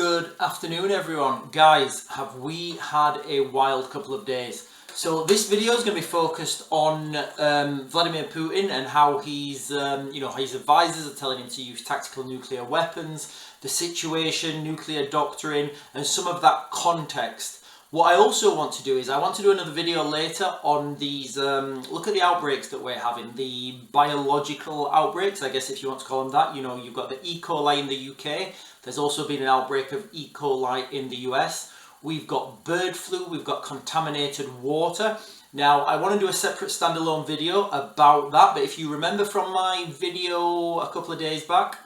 Good afternoon everyone. Guys, have we had a wild couple of days? So this video is going to be focused on Vladimir Putin and how his advisors are telling him to use tactical nuclear weapons, the situation, nuclear doctrine, and some of that context. What I also want to do is I want to do another video later on these, look at the outbreaks that we're having, the biological outbreaks, I guess if you want to call them that. You know, you've got the E. coli in the UK, there's also been an outbreak of E. coli in the US, we've got bird flu, we've got contaminated water. Now, I want to do a separate standalone video about that, but if you remember from my video a couple of days back,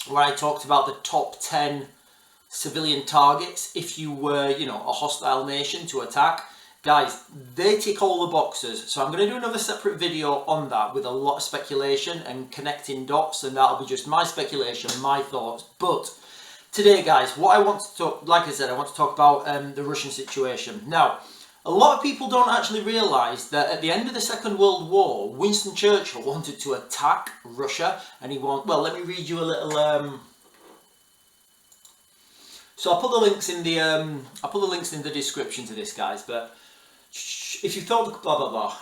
where I talked about the top 10 civilian targets if you were, a hostile nation to attack. Guys, they tick all the boxes. So I'm going to do another separate video on that with a lot of speculation and connecting dots, and that'll be just my speculation, my thoughts. But today, guys, what I want to talk, like I said, I want to talk about the Russian situation. Now, a lot of people don't actually realise that at the end of the Second World War, Winston Churchill wanted to attack Russia, and well, let me read you a little. So I'll put the links in the description to this, guys. But if you thought blah blah blah,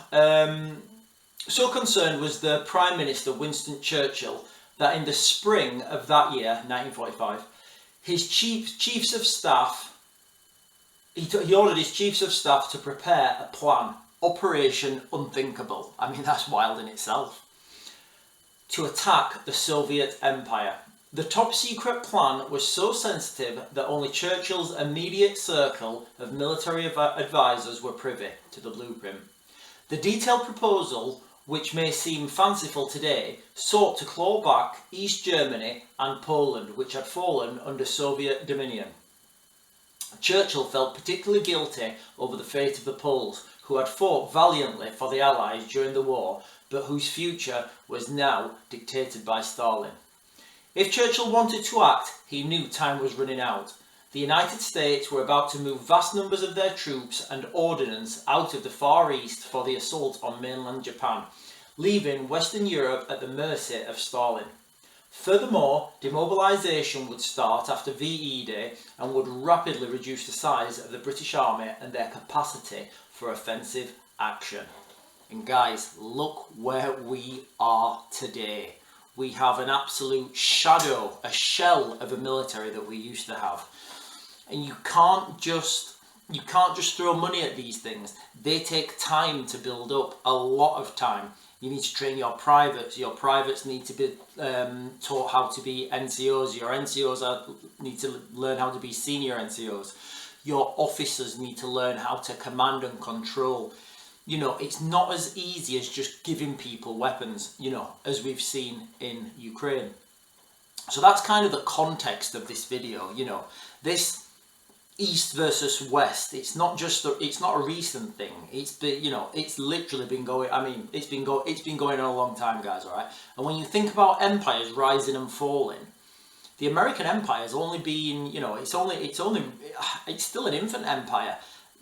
so concerned was the Prime Minister Winston Churchill that in the spring of that year, 1945, his chiefs of staff, he ordered his chiefs of staff to prepare a plan, Operation Unthinkable. I mean, that's wild in itself. To attack the Soviet Empire. The top secret plan was so sensitive that only Churchill's immediate circle of military advisors were privy to the blueprint. The detailed proposal, which may seem fanciful today, sought to claw back East Germany and Poland, which had fallen under Soviet dominion. Churchill felt particularly guilty over the fate of the Poles, who had fought valiantly for the Allies during the war, but whose future was now dictated by Stalin. If Churchill wanted to act, he knew time was running out. The United States were about to move vast numbers of their troops and ordnance out of the Far East for the assault on mainland Japan, leaving Western Europe at the mercy of Stalin. Furthermore, demobilisation would start after VE Day and would rapidly reduce the size of the British Army and their capacity for offensive action. And guys, look where we are today. We have an absolute shadow, a shell of a military that we used to have. And you can't just throw money at these things. They take time to build up, a lot of time. You need to train your privates. Your privates need to be taught how to be NCOs. Your NCOs need to learn how to be senior NCOs. Your officers need to learn how to command and control. It's not as easy as just giving people weapons, as we've seen in Ukraine. So that's kind of the context of this video, this East versus West. It's not a recent thing. It's literally been going, it's been going on a long time, guys, all right? And when you think about empires rising and falling, the American empire has only been, it's still an infant empire.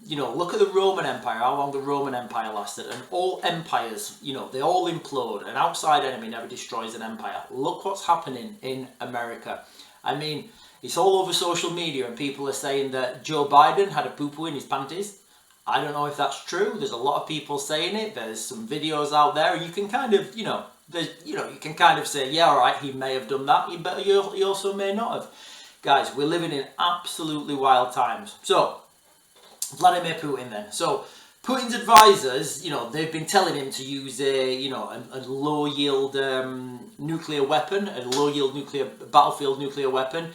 Look at the Roman Empire, how long the Roman Empire lasted, and all empires, they all implode. An outside enemy never destroys an empire. Look what's happening in America. It's all over social media, and people are saying that Joe Biden had a poo-poo in his panties. I don't know if that's true. There's a lot of people saying it. There's some videos out there, and you can kind of, you can kind of say, yeah, all right, he may have done that, but he also may not have. Guys, we're living in absolutely wild times. So, Vladimir Putin then. So Putin's advisors, they've been telling him to use a low yield nuclear weapon, a low yield battlefield nuclear weapon,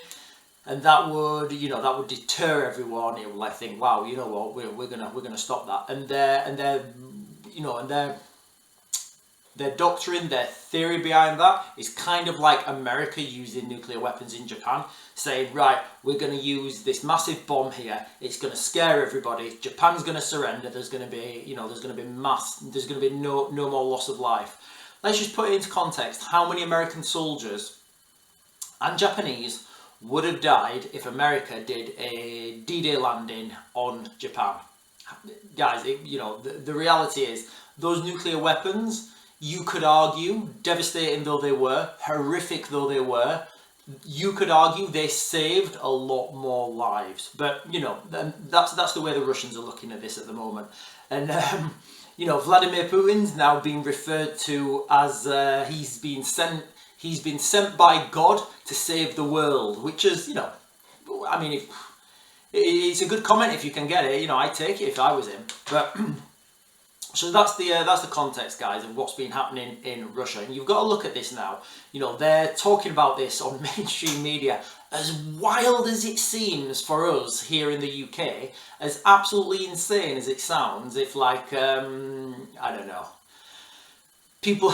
and that would deter everyone. It would think, wow, you know what, we're gonna stop that. And their doctrine, their theory behind that is kind of like America using nuclear weapons in Japan, saying, right, we're going to use this massive bomb here. It's going to scare everybody. Japan's going to surrender. There's going to be, there's going to be no more loss of life. Let's just put it into context. How many American soldiers and Japanese would have died if America did a D-Day landing on Japan? Guys, the reality is those nuclear weapons, you could argue, devastating though they were, horrific though they were, you could argue they saved a lot more lives. But, you know, that's the way the Russians are looking at this at the moment. And, you know, Vladimir Putin's now being referred to as he's been sent by God to save the world, which is, you know, I mean, it's a good comment if you can get it. You know, I'd take it if I was him. But so that's the context, guys, of what's been happening in Russia. And you've got to look at this now. You know, they're talking about this on mainstream media. As wild as it seems for us here in the UK, as absolutely insane as it sounds, if like, I don't know, people,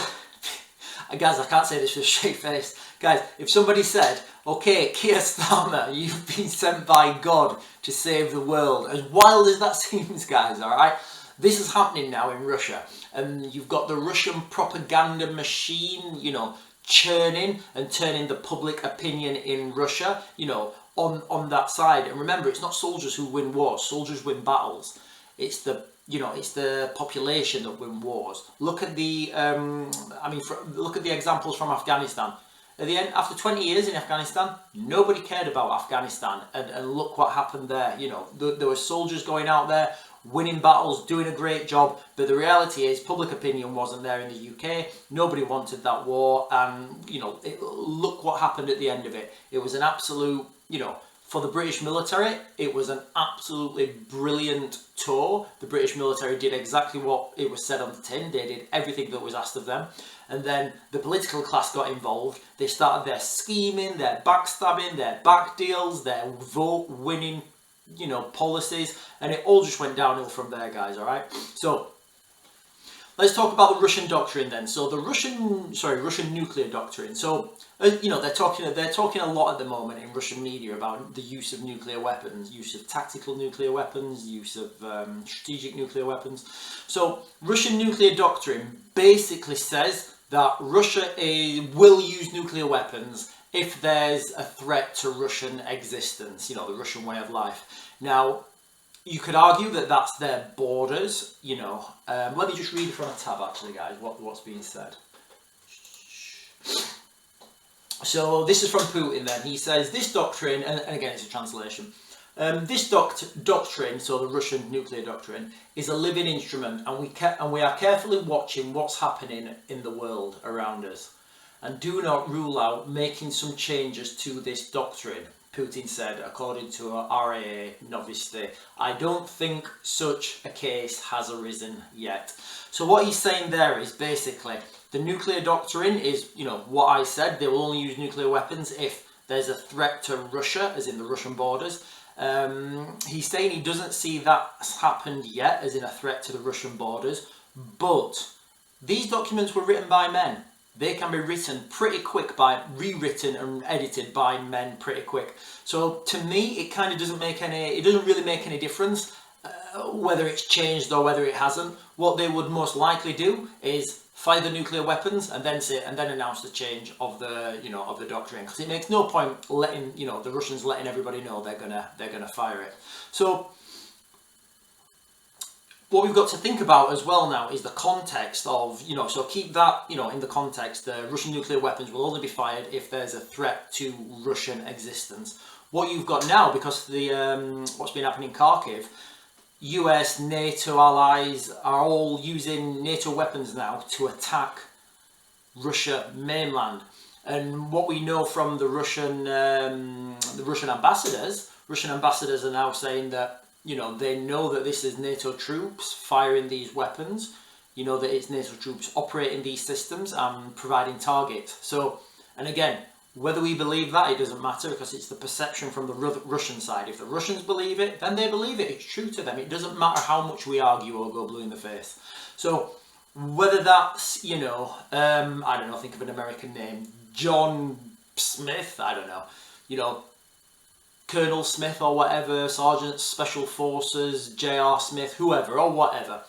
guys, I can't say this with a straight face. Guys, if somebody said, okay, Keir Starmer, you've been sent by God to save the world, as wild as that seems, guys, all right? This is happening now in Russia, and you've got the Russian propaganda machine, you know, churning and turning the public opinion in Russia, you know, on that side. And remember, it's not soldiers who win wars. Soldiers win battles. It's the, you know, it's the population that win wars. Look at the, look at the examples from Afghanistan. At the end, after 20 years in Afghanistan, nobody cared about Afghanistan, and look what happened there. You know, there were soldiers going out there, winning battles, doing a great job, but the reality is public opinion wasn't there in the UK. Nobody wanted that war, and, you know, look what happened at the end of it. It was an absolute, you know, for the British military, it was an absolutely brilliant tour. The British military did exactly what it was said on the tin. They did everything that was asked of them. And then the political class got involved. They started their scheming, their backstabbing, their back deals, their vote winning, you know, policies, and it all just went downhill from there, guys. All right, so let's talk about the Russian doctrine then. So the Russian nuclear doctrine. So you know, they're talking a lot at the moment in Russian media about the use of nuclear weapons, use of tactical nuclear weapons, use of strategic nuclear weapons. So Russian nuclear doctrine basically says that Russia will use nuclear weapons if there's a threat to Russian existence, you know, the Russian way of life. Now, you could argue that that's their borders, you know. Let me just read from a tab, actually, guys, what's being said. So this is from Putin then. He says, this doctrine, and again, it's a translation. This doctrine, so the Russian nuclear doctrine, is a living instrument, and we are carefully watching what's happening in the world around us, and do not rule out making some changes to this doctrine, Putin said, according to RAA Novosti. I don't think such a case has arisen yet. So what he's saying there is basically the nuclear doctrine is, you know, what I said, they will only use nuclear weapons if there's a threat to Russia, as in the Russian borders. He's saying he doesn't see that's happened yet, as in a threat to the Russian borders, but these documents were written by men. They can be written pretty quick, rewritten and edited by men pretty quick. So to me, it kind of doesn't really make any difference whether it's changed or whether it hasn't. What they would most likely do is fire the nuclear weapons and then announce the change of the, you know, of the doctrine, because it makes no point letting, you know, the Russians letting everybody know they're gonna fire it. So what we've got to think about as well now is the context of, you know, so keep that, you know, in the context. The Russian nuclear weapons will only be fired if there's a threat to Russian existence. What you've got now, because the what's been happening in Kharkiv, US, NATO allies are all using NATO weapons now to attack Russia mainland. And what we know from the Russian ambassadors are now saying that, you know, they know that this is NATO troops firing these weapons. You know that it's NATO troops operating these systems and providing targets. So, and again, whether we believe that, it doesn't matter, because it's the perception from the Russian side. If the Russians believe it, then they believe it. It's true to them. It doesn't matter how much we argue or go blue in the face. So, whether that's, you know, I don't know, think of an American name, John Smith, I don't know, you know, Colonel Smith or whatever, Sergeant Special Forces, J.R. Smith, whoever or whatever,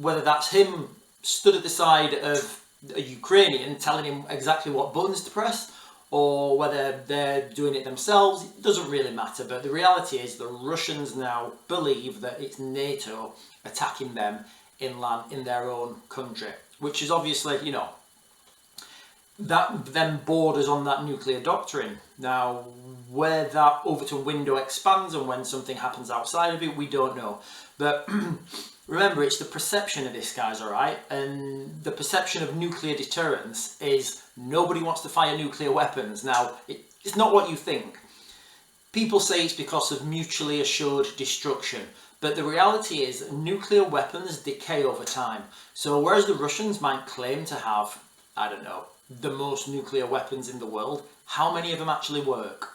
whether that's him stood at the side of a Ukrainian telling him exactly what buttons to press, or whether they're doing it themselves, it doesn't really matter. But the reality is the Russians now believe that it's NATO attacking them inland in their own country, which is obviously, you know, that then borders on that nuclear doctrine. Now, where that Overton window expands and when something happens outside of it, we don't know. But remember, it's the perception of this, guys, all right? And the perception of nuclear deterrence is nobody wants to fire nuclear weapons. Now, it's not what you think. People say it's because of mutually assured destruction. But the reality is nuclear weapons decay over time. So whereas the Russians might claim to have, I don't know, the most nuclear weapons in the world, how many of them actually work?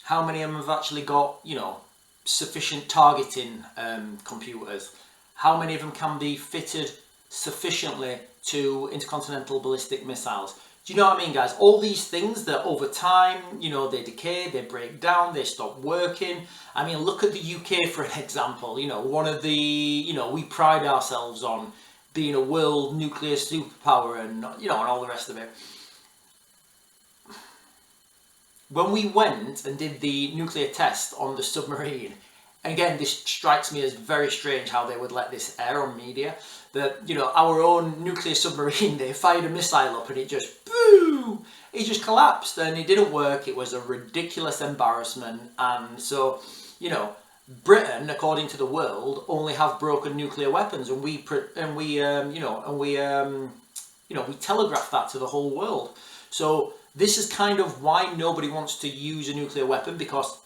How many of them have actually got, you know, sufficient targeting computers? How many of them can be fitted sufficiently to intercontinental ballistic missiles? Do you know what I mean, guys? All these things that over time, you know, they decay, they break down, they stop working. I mean, look at the UK for an example. You know, one of the, you know, we pride ourselves on being a world nuclear superpower and, you know, and all the rest of it. When we went and did the nuclear test on the submarine, and again, this strikes me as very strange how they would let this air on media, that, you know, our own nuclear submarine, they fired a missile up and it just, boo! It just collapsed and it didn't work. It was a ridiculous embarrassment. And so, you know, Britain, according to the world, only have broken nuclear weapons, and we telegraph that to the whole world. So this is kind of why nobody wants to use a nuclear weapon, because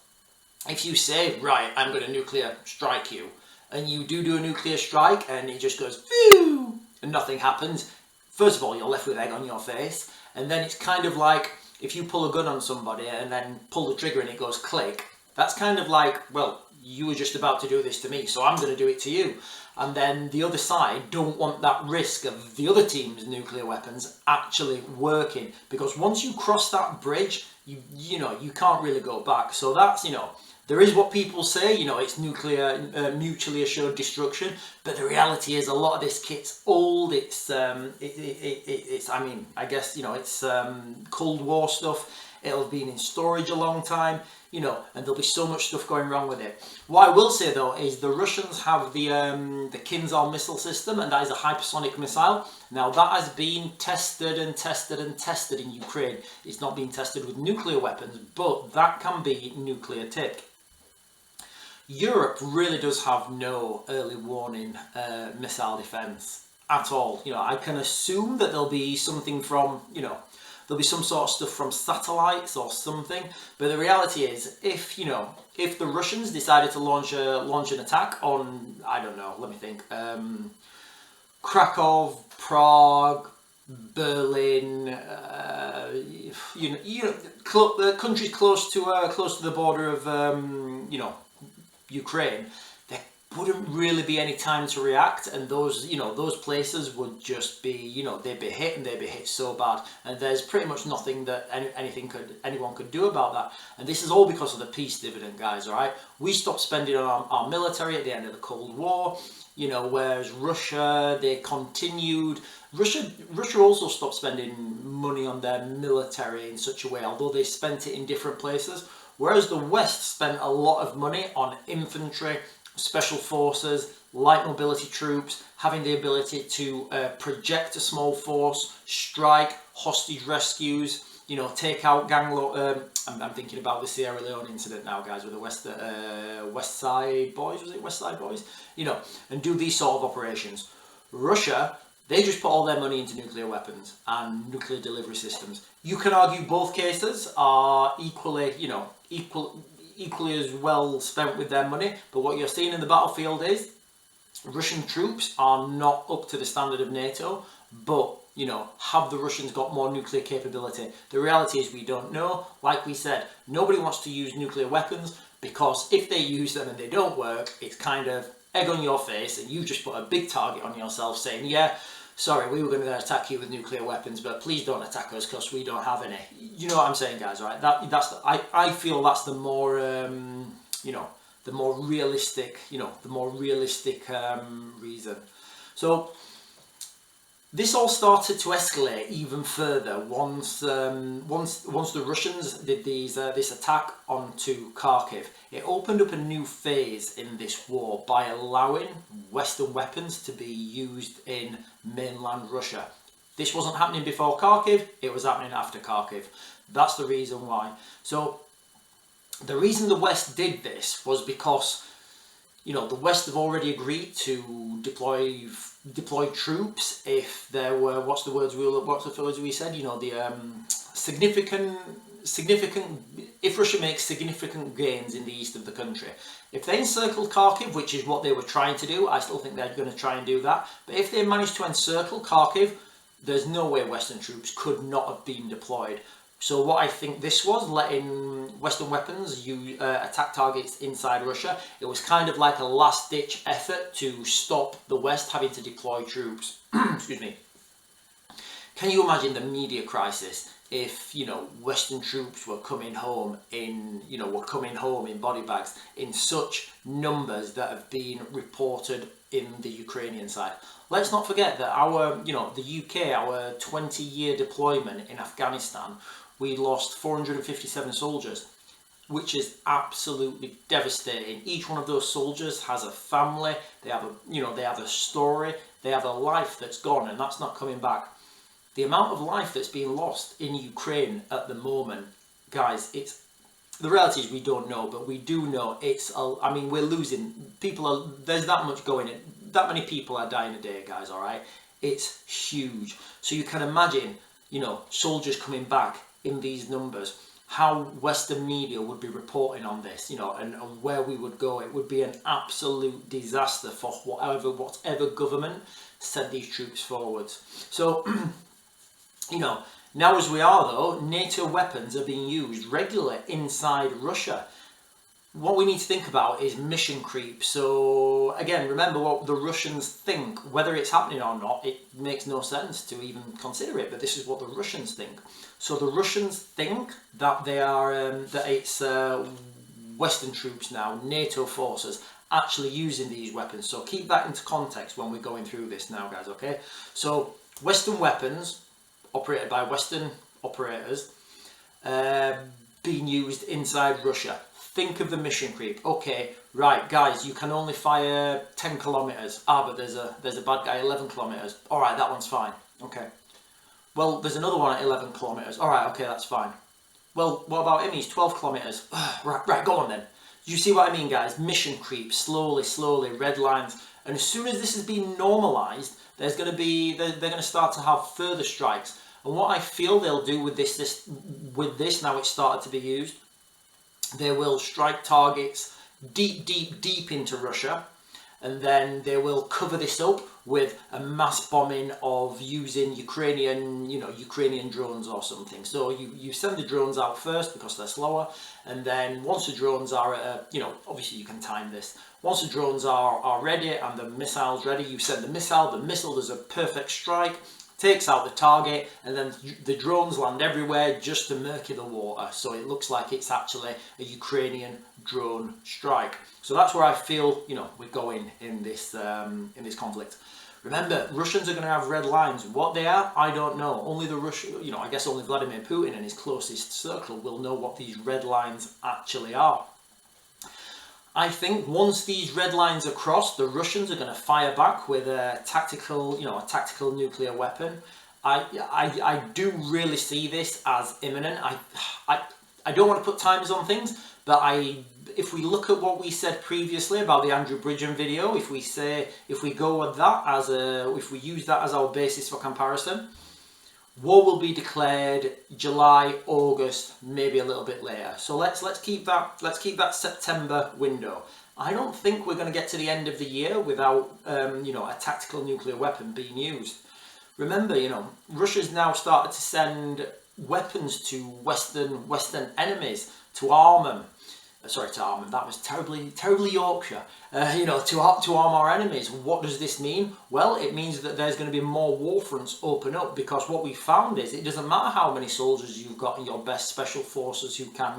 if you say, right, I'm going to nuclear strike you, and you do a nuclear strike and it just goes, phew, and nothing happens, first of all, you're left with egg on your face. And then it's kind of like if you pull a gun on somebody and then pull the trigger and it goes click, that's kind of like, well, you were just about to do this to me, so I'm going to do it to you. And then the other side don't want that risk of the other team's nuclear weapons actually working, because once you cross that bridge, you know, you can't really go back. So that's, you know, there is what people say, you know, it's nuclear mutually assured destruction, but the reality is a lot of this kit's old. It's I mean, I guess, you know, it's Cold War stuff. It'll have been in storage a long time, you know, and there'll be so much stuff going wrong with it. What I will say though is the Russians have the Kinzhal missile system, and that is a hypersonic missile. Now that has been tested and tested and tested in Ukraine. It's not been tested with nuclear weapons, but that can be nuclear tipped. Europe really does have no early warning missile defense at all. You know, I can assume that there'll be something from, you know, there'll be some sort of stuff from satellites or something, but the reality is, if, you know, if the Russians decided to launch an attack on, I don't know, let me think, Krakow, Prague, Berlin, countries close to the border of you know, Ukraine, there wouldn't really be any time to react, and those, you know, those places would just be, you know, they'd be hit, and they'd be hit so bad, and there's pretty much nothing that anyone could do about that. And this is all because of the peace dividend, guys. All right, we stopped spending on our military at the end of the Cold War, you know, whereas Russia, they continued. Russia also stopped spending money on their military in such a way, although they spent it in different places. Whereas the West spent a lot of money on infantry, special forces, light mobility troops, having the ability to project a small force, strike, hostage rescues, you know, take out gang. I'm thinking about the Sierra Leone incident now, guys, with the West Side Boys. Was it West Side Boys? You know, and do these sort of operations. Russia, they just put all their money into nuclear weapons and nuclear delivery systems. You can argue both cases are equally, you know, equally as well spent with their money, but what you're seeing in the battlefield is Russian troops are not up to the standard of NATO, but, you know, have the Russians got more nuclear capability? The reality is we don't know. Like we said, nobody wants to use nuclear weapons, because if they use them and they don't work, it's kind of egg on your face, and you just put a big target on yourself saying, yeah, sorry, we were going to attack you with nuclear weapons, but please don't attack us because we don't have any. You know what I'm saying, guys, right? I feel that's the more, you know, the more realistic, you know, the more realistic reason. So this all started to escalate even further once the Russians did this attack onto Kharkiv. It opened up a new phase in this war by allowing Western weapons to be used in mainland Russia. This wasn't happening before Kharkiv, it was happening after Kharkiv. That's the reason why. So the reason the West did this was because, you know, the West have already agreed to deploy troops if there were, what's the words we said, you know, the significant, if Russia makes significant gains in the east of the country. If they encircled Kharkiv, which is what they were trying to do, I still think they're going to try and do that, but if they managed to encircle Kharkiv, there's no way Western troops could not have been deployed. So what I think this was, letting Western weapons attack targets inside Russia, it was kind of like a last-ditch effort to stop the West having to deploy troops. Excuse me. Can you imagine the media crisis if, you know, Western troops were coming home in body bags in such numbers that have been reported in the Ukrainian side? Let's not forget that the UK, our 20-year deployment in Afghanistan, we lost 457 soldiers, which is absolutely devastating. Each one of those soldiers has a family, they have a story, they have a life that's gone, and that's not coming back. The amount of life that's being lost in Ukraine at the moment, guys, the reality is we don't know, but we do know we're losing people. There's that much going in. That many people are dying a day, guys, all right? It's huge. So you can imagine, you know, soldiers coming back in these numbers, how Western media would be reporting on this, you know, and where we would go. It would be an absolute disaster for whatever government sent these troops forwards. So, you know, now as we are though, NATO weapons are being used regularly inside Russia. What we need to think about is mission creep. So again, remember what the Russians think. Whether it's happening or not, it makes no sense to even consider it, but this is what the Russians think. So the Russians think that they are that it's Western troops now, NATO forces, actually using these weapons. So keep that into context when we're going through this now, guys, okay? So Western weapons operated by Western operators being used inside Russia. Think of the mission creep. Okay, right, guys, you can only fire 10 kilometers. But there's a bad guy 11 kilometers. All right, that one's fine. Okay. Well, there's another one at 11 kilometers. All right, okay, that's fine. Well, what about him? He's 12 kilometers. Right, go on then. You see what I mean, guys? Mission creep, slowly, red lines. And as soon as this has been normalized, they're going to start to have further strikes. And what I feel they'll do with this now it's started to be used, they will strike targets deep into Russia, and then they will cover this up with a mass bombing of using Ukrainian drones or something. So you send the drones out first because they're slower, and then once the drones are obviously you can time this. Once the drones are ready and the missile's ready, you send the missile does a perfect strike, takes out the target, and then the drones land everywhere just to murky the water, so it looks like it's actually a Ukrainian drone strike. So that's where I feel, you know, we're going in this conflict. Remember, Russians are going to have red lines. What they are, I don't know. Only I guess only Vladimir Putin and his closest circle will know what these red lines actually are. I think once these red lines are crossed, the Russians are going to fire back with a tactical nuclear weapon. I do really see this as imminent. I don't want to put timers on things, but if we look at what we said previously about the Andrew Bridgen video, if we go with that if we use that as our basis for comparison, war will be declared July, August, maybe a little bit later. So let's keep that September window. I don't think we're going to get to the end of the year without a tactical nuclear weapon being used. Remember, Russia's now started to send weapons to Western enemies to arm them. That was terribly Yorkshire. To arm our enemies. What does this mean? Well, it means that there's going to be more war fronts open up, because what we found is it doesn't matter how many soldiers you've got in your best special forces who can,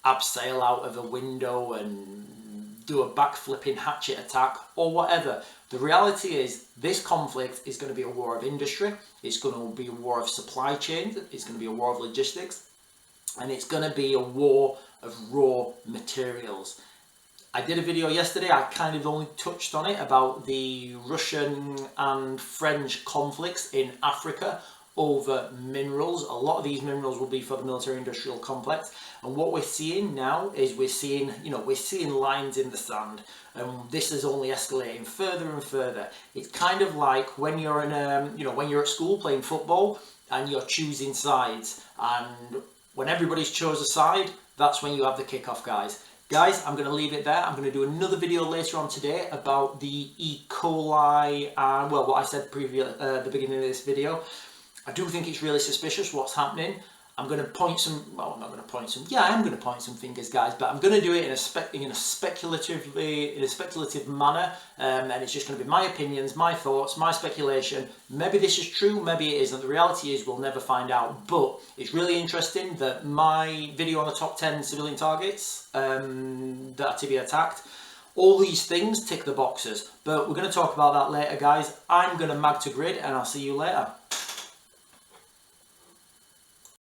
abseil out of a window and do a backflipping hatchet attack or whatever. The reality is this conflict is going to be a war of industry. It's going to be a war of supply chains. It's going to be a war of logistics. And it's going to be a war of raw materials. I did a video yesterday, I kind of only touched on it, about the Russian and French conflicts in Africa over minerals. A lot of these minerals will be for the military industrial complex, and what we're seeing now is we're seeing lines in the sand, and this is only escalating further and further. It's kind of like when you're in when you're at school playing football and you're choosing sides, and when everybody's chose a side, that's when you have the kickoff, guys. Guys, I'm going to leave it there. I'm going to do another video later on today about the E. coli and, well, what I said at the beginning of this video. I do think it's really suspicious what's happening. I'm going to point some, well, I'm not going to point some, yeah, I am going to point some fingers, guys, but I'm going to do it in a speculative manner, and it's just going to be my opinions, my thoughts, my speculation. Maybe this is true, maybe it isn't. The reality is we'll never find out, but it's really interesting that my video on the top 10 civilian targets that are to be attacked, all these things tick the boxes, but we're going to talk about that later, guys. I'm going to mag to grid, and I'll see you later.